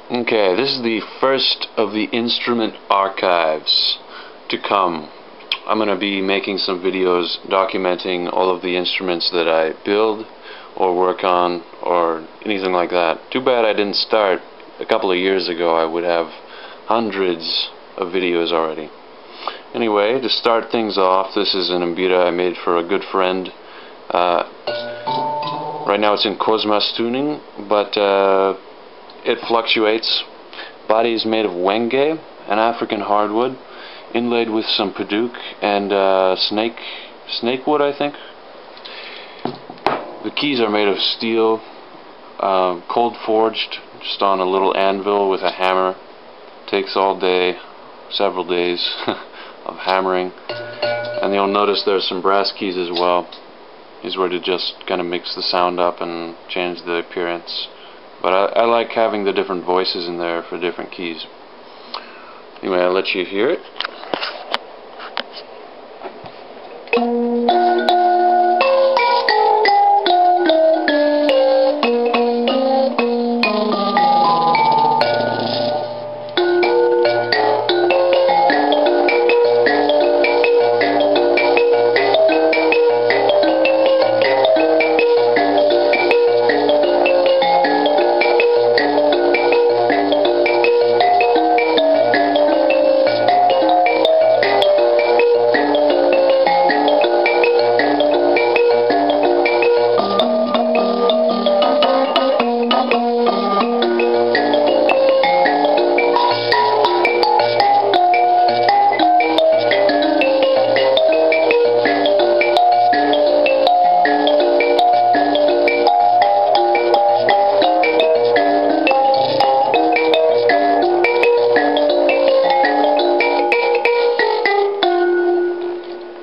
Okay, this is the first of the instrument archives to come. I'm going to be making some videos documenting all of the instruments that I build or work on or anything like that. Too bad I didn't start a couple of years ago. I would have hundreds of videos already. Anyway, to start things off, this is an Mbira I made for a good friend. Right now it's in Cosmas tuning, but it fluctuates. Body is made of Wenge, an African hardwood, inlaid with some paduk and snakewood, I think. The keys are made of steel, cold forged, just on a little anvil with a hammer. Takes all day, several days of hammering. And you'll notice there's some brass keys as well. These were to just kind of mix the sound up and change the appearance. But I like having the different voices in there for different keys. Anyway, I'll let you hear it.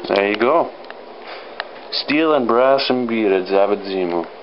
There you go. Steel and brass Mbira, dzavadzimu.